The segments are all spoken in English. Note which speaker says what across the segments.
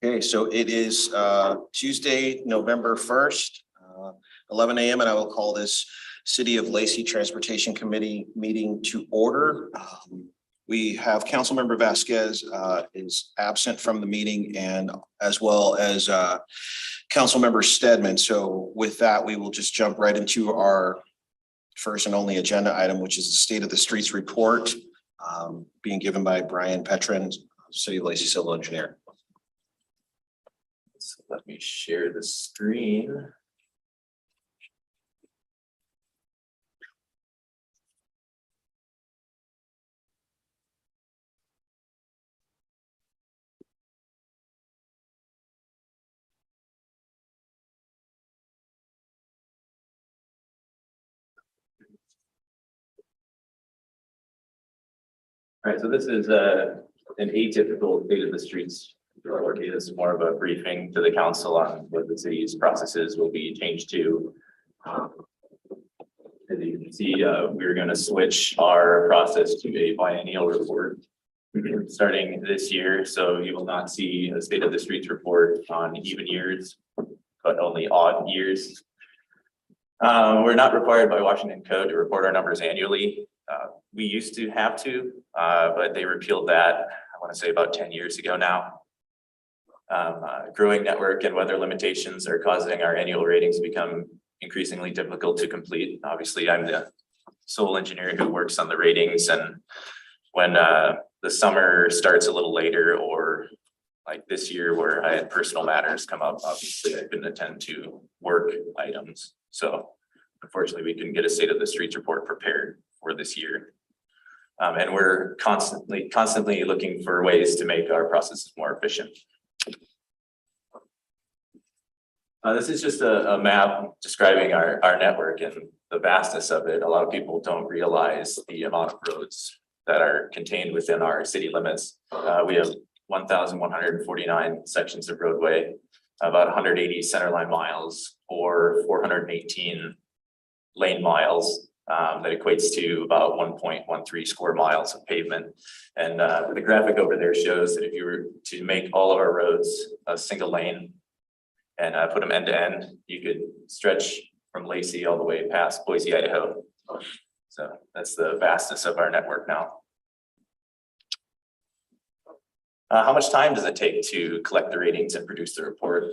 Speaker 1: Okay, so it is Tuesday, November 1st, 11 a.m. and I will call this City of Lacey Transportation Committee meeting to order. We have Councilmember Vasquez is absent from the meeting, and as well as Councilmember Stedman. So with that, we will just jump right into our first and only agenda item, which is the State of the Streets report being given by Brian Petrin, City of Lacey Civil Engineer.
Speaker 2: So let me share the screen. All right, so this is an atypical State of the Streets report. This is more of a briefing to the council on what the city's processes will be changed to. As you can see, we're going to switch our process to a biennial report starting this year. So you will not see a State of the Streets report on even years, but only odd years. We're not required by Washington Code to report our numbers annually. We used to have to, but they repealed that, I want to say about 10 years ago now. Growing network and weather limitations are causing our annual ratings to become increasingly difficult to complete. Obviously, I'm the sole engineer who works on the ratings, and when the summer starts a little later, or like this year where I had personal matters come up, obviously I couldn't attend to work items. So unfortunately, we couldn't get a State of the Streets report prepared for this year. And we're constantly looking for ways to make our processes more efficient. This is just a map describing our network and the vastness of it. A lot of people don't realize the amount of roads that are contained within our city limits. We have 1,149 sections of roadway, about 180 centerline miles, or 418 lane miles. That equates to about 1.13 square miles of pavement. And the graphic over there shows that if you were to make all of our roads a single lane and put them end to end, you could stretch from Lacey all the way past Boise, Idaho. So that's the vastness of our network now. How much time does it take to collect the ratings and produce the report?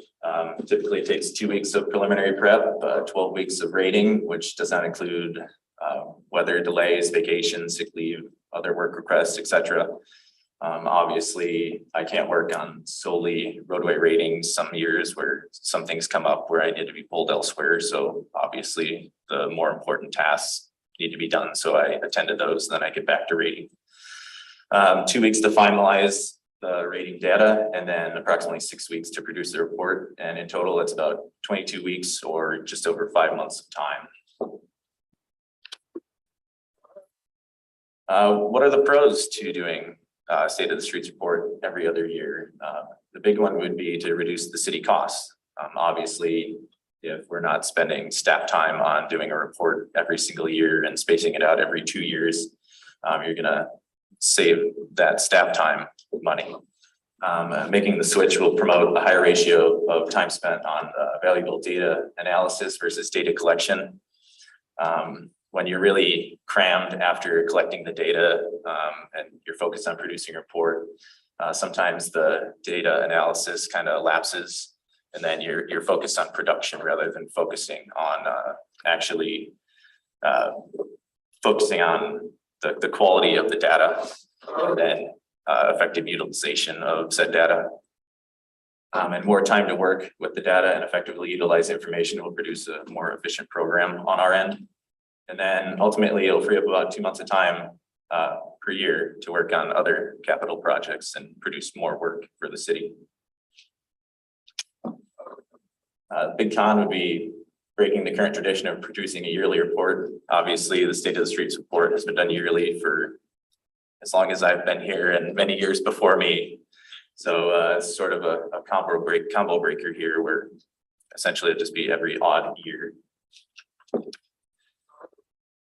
Speaker 2: Typically, it takes 2 weeks of preliminary prep, 12 weeks of rating, which does not include weather delays, vacations, sick leave, other work requests, etc. Obviously, I can't work on solely roadway ratings some years where some things come up where I need to be pulled elsewhere. So obviously, the more important tasks need to be done. So I attended those, then I get back to rating. 2 weeks to finalize the rating data, and then approximately 6 weeks to produce the report. And in total, it's about 22 weeks or just over 5 months of time. What are the pros to doing State of the Streets report every other year? The big one would be to reduce the city costs. Obviously, if we're not spending staff time on doing a report every single year and spacing it out every 2 years, you're gonna save that staff time money. Making the switch will promote a higher ratio of time spent on valuable data analysis versus data collection. When you're really crammed after collecting the data and you're focused on producing a report, sometimes the data analysis kind of lapses, and then you're focused on production rather than focusing on actually focusing on the quality of the data and then effective utilization of said data. And more time to work with the data and effectively utilize information will produce a more efficient program on our end. And then ultimately, it'll free up about 2 months of time per year to work on other capital projects and produce more work for the city. Big con would be breaking the current tradition of producing a yearly report. Obviously, the State of the Streets report has been done yearly for as long as I've been here and many years before me. So it's sort of a combo breaker here, where essentially it'd just be every odd year.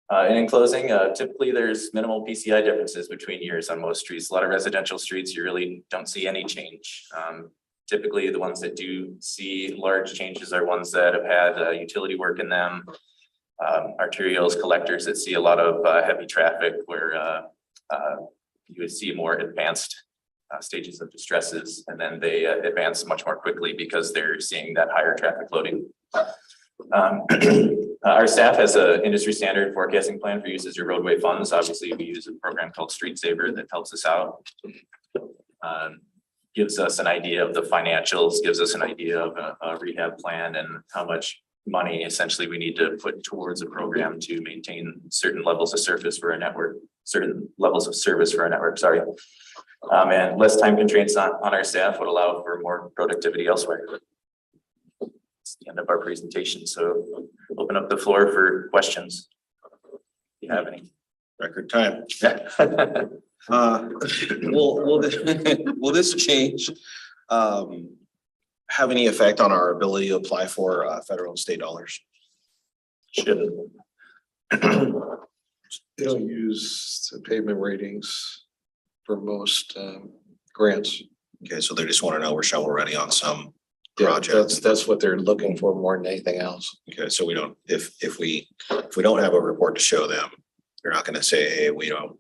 Speaker 2: And in closing, typically there's minimal PCI differences between years on most streets. A lot of residential streets, you really don't see any change. Typically, the ones that do see large changes are ones that have had utility work in them. Arterials, collectors that see a lot of heavy traffic where you would see more advanced stages of distresses, and then they advance much more quickly because they're seeing that higher traffic loading. Our staff has an industry standard forecasting plan for use as your roadway funds. Obviously, we use a program called Street Saver that helps us out. Gives us an idea of the financials, gives us an idea of a rehab plan and how much money essentially we need to put towards a program to maintain certain levels of service for a network, sorry. And less time constraints on our staff would allow for more productivity elsewhere. It's the end of our presentation, so open up the floor for questions. If you have any.
Speaker 1: Record time. Will this change have any effect on our ability to apply for federal and state dollars?
Speaker 2: Shouldn't.
Speaker 3: They don't use the pavement ratings for most grants.
Speaker 1: Okay, so they just want to know we're shovel ready on some
Speaker 3: Yeah,
Speaker 1: projects.
Speaker 3: that's what they're looking for more than anything else.
Speaker 1: Okay, so we don't, if we don't have a report to show them, they're not gonna say, hey, we don't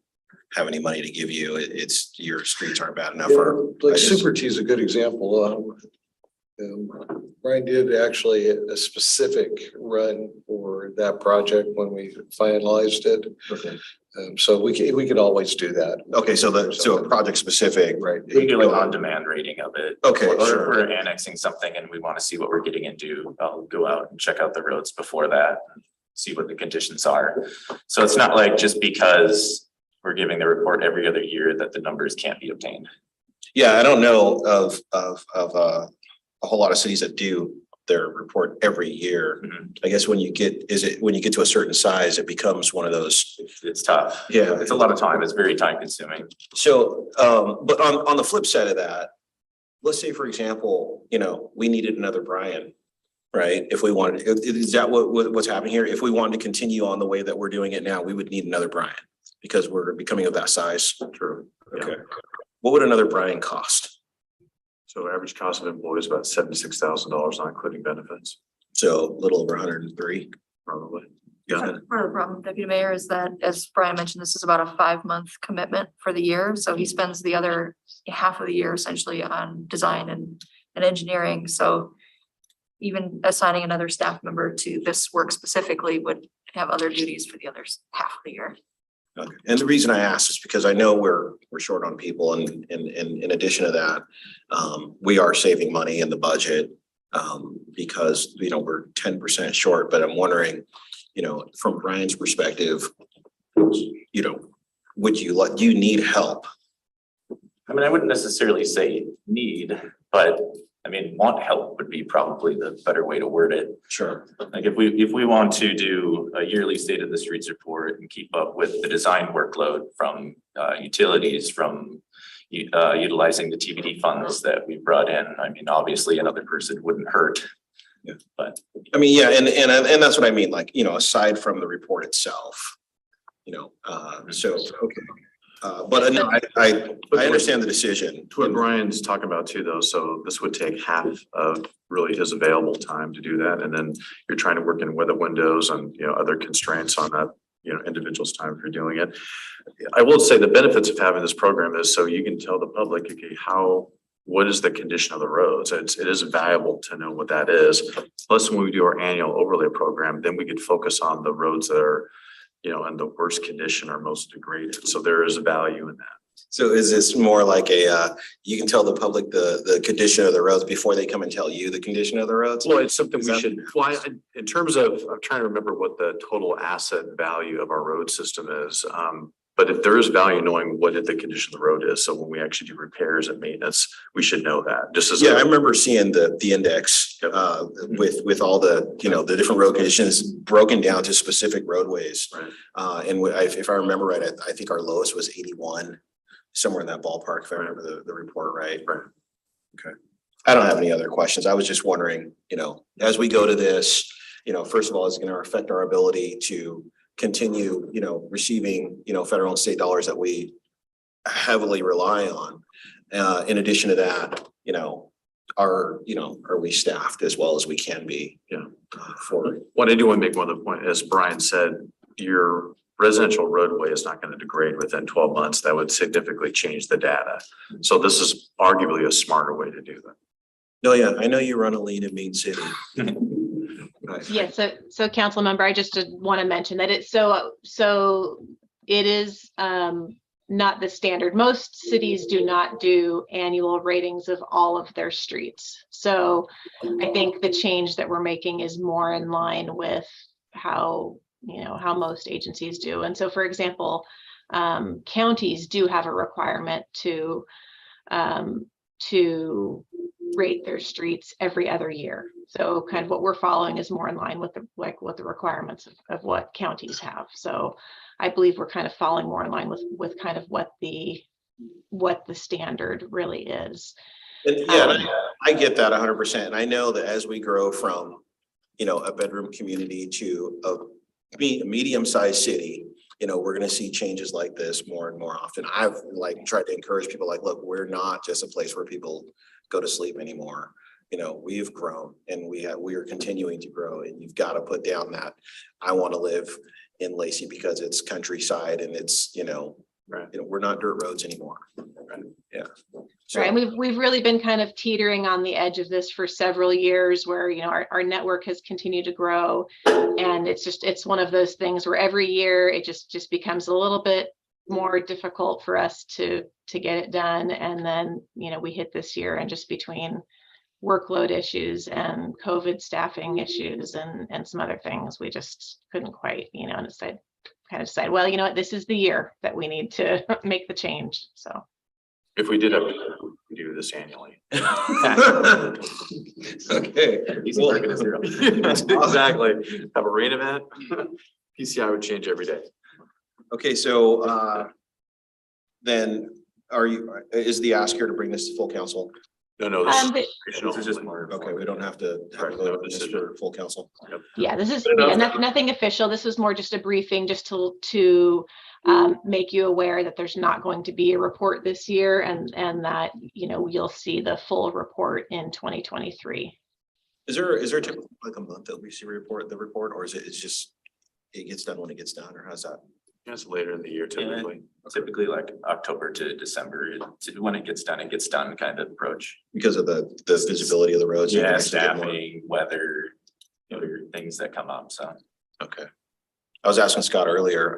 Speaker 1: have any money to give you. It's your streets aren't bad enough for.
Speaker 3: Like
Speaker 1: I just-
Speaker 3: Super T is a good example. Brian did actually a specific run for that project when we finalized it.
Speaker 1: Okay.
Speaker 3: So we could always do that.
Speaker 1: Okay, so a project specific.
Speaker 3: Right.
Speaker 2: We do like on-demand rating of it.
Speaker 1: Okay,
Speaker 2: Or if
Speaker 1: sure.
Speaker 2: we're annexing something and we want to see what we're getting into, I'll go out and check out the roads before that, see what the conditions are. So it's not like just because we're giving the report every other year that the numbers can't be obtained.
Speaker 1: Yeah, I don't know of a whole lot of cities that do their report every year.
Speaker 2: Mhm.
Speaker 1: I guess when you get to a certain size, it becomes one of those.
Speaker 2: It's tough.
Speaker 1: Yeah.
Speaker 2: It's a lot of time. It's very time consuming.
Speaker 1: So, but on the flip side of that, let's say, for example, we needed another Brian, right? If we wanted, is that what's happening here? If we wanted to continue on the way that we're doing it now, we would need another Brian because we're becoming of that size.
Speaker 4: True.
Speaker 1: Okay. What would another Brian cost?
Speaker 4: So average cost of employee is about $76,000, not including benefits,
Speaker 1: So a little over 103.
Speaker 4: probably.
Speaker 1: Yeah.
Speaker 5: Part of the problem, Deputy Mayor, is that, as Brian mentioned, this is about a 5-month commitment for the year. So he spends the other half of the year essentially on design and engineering. So even assigning another staff member to this work specifically would have other duties for the other half of the year.
Speaker 1: Okay. And the reason I asked is because I know we're short on people, and in addition to that, we are saving money in the budget because we're 10% short. But I'm wondering, from Brian's perspective, would you need help?
Speaker 2: I mean, I wouldn't necessarily say need, but I mean, want help would be probably the better way to word it.
Speaker 1: Sure.
Speaker 2: Like if we want to do a yearly state of the streets report and keep up with the design workload from utilities, from utilizing the TBD funds that we brought in, I mean, obviously another person wouldn't hurt.
Speaker 1: Yeah.
Speaker 2: But
Speaker 1: I mean, yeah, and that's what I mean, like, aside from the report itself, so, okay. But no, I understand the decision.
Speaker 4: To what Brian's talking about too, though, so this would take half of really his available time to do that. And then you're trying to work in weather windows and, other constraints on that, individual's time if you're doing it. I will say the benefits of having this program is so you can tell the public, okay, what is the condition of the roads? It is valuable to know what that is. Plus, when we do our annual overlay program, then we could focus on the roads that are, in the worst condition or most degraded. So there is a value in that.
Speaker 1: So is this more like you can tell the public the condition of the roads before they come and tell you the condition of the roads?
Speaker 4: Well, it's something
Speaker 1: Is
Speaker 4: we
Speaker 1: that-
Speaker 4: should, in terms of, I'm trying to remember what the total asset value of our road system is. But if there is value knowing what the condition of the road is, so when we actually do repairs and maintenance, we should know that, just as.
Speaker 1: Yeah, I remember seeing the index with all the, the different road conditions broken down to specific roadways.
Speaker 4: Right.
Speaker 1: And if I remember right, I think our lowest was 81, somewhere in that ballpark, if I remember the report right.
Speaker 4: Right.
Speaker 1: Okay. I don't have any other questions. I was just wondering, as we go to this, first of all, is it going to affect our ability to continue, receiving, federal and state dollars that we heavily rely on. In addition to that, are we staffed as well as we can be?
Speaker 4: Yeah.
Speaker 1: For,
Speaker 4: What I do want to make one other point, as Brian said, your residential roadway is not going to degrade within 12 months. That would significantly change the data. So this is arguably a smarter way to do that.
Speaker 1: no, yeah, I know you run a lean and mean city.
Speaker 6: Yeah, so council member, I just want to mention that it's so it is not the standard. Most cities do not do annual ratings of all of their streets. So I think the change that we're making is more in line with how most agencies do. And so, for example, counties do have a requirement to rate their streets every other year. So kind of what we're following is more in line with the requirements of what counties have. So I believe we're kind of falling more in line with kind of what the standard really is.
Speaker 1: And yeah, and I get that 100%. And I know that as we grow from, a bedroom community to a medium-sized city, we're going to see changes like this more and more often. I've tried to encourage people look, we're not just a place where people go to sleep anymore. We've grown and we are continuing to grow, and you've got to put down that I want to live in Lacey because it's countryside and it's,
Speaker 4: Right.
Speaker 1: we're not dirt roads anymore. Yeah. So,
Speaker 6: Right. And we've really been kind of teetering on the edge of this for several years where, our network has continued to grow. And it's one of those things where every year it just becomes a little bit more difficult for us to get it done. And then, we hit this year, and just between workload issues and COVID staffing issues and some other things, we just couldn't quite, decide, well, what, this is the year that we need to make the change. So.
Speaker 4: If we did have to do this annually.
Speaker 1: okay.
Speaker 2: He's
Speaker 1: Well,
Speaker 2: working at zero.
Speaker 4: Exactly. Have a rain event. PCI would change every day.
Speaker 1: Okay, so then is the ask here to bring this to full council?
Speaker 4: No,
Speaker 6: But-
Speaker 2: This is just more.
Speaker 1: Okay, we don't have to have a
Speaker 4: Right,
Speaker 1: vote
Speaker 4: no
Speaker 1: on this
Speaker 4: decision.
Speaker 1: for full council.
Speaker 6: Yeah, this is
Speaker 4: Fair enough.
Speaker 6: nothing official. This was more just a briefing, just to make you aware that there's not going to be a report this year, and that you'll see the full report in 2023.
Speaker 1: Is there typically a month that we see the report, or is it's just it gets done when it gets done, or how's that?
Speaker 4: It's later in the year typically.
Speaker 2: Typically like October to December, when it gets done kind of approach.
Speaker 1: Because of the visibility of the roads? you can
Speaker 2: Yeah,
Speaker 1: actually get more-
Speaker 2: staffing, weather, things that come up, so.
Speaker 1: Okay. I was asking Scott earlier,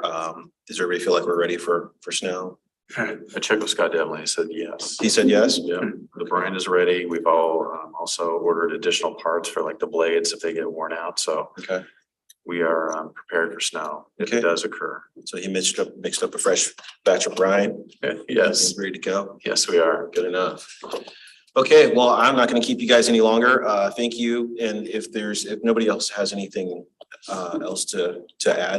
Speaker 1: does everybody feel like we're ready for snow?
Speaker 4: I checked with Scott Devlin. He said yes.
Speaker 1: He said yes?
Speaker 4: Yeah, the brine is ready. We've all also ordered additional parts for the blades if they get worn out. So
Speaker 1: Okay,
Speaker 4: we are prepared for snow if
Speaker 1: Okay.
Speaker 4: it does occur.
Speaker 1: so he mixed up a fresh batch of brine.
Speaker 4: Yes,
Speaker 1: He's ready to go.
Speaker 4: yes, we are.
Speaker 1: Good enough. Okay, well, I'm not gonna keep you guys any longer. Thank you. And if nobody else has anything else to add,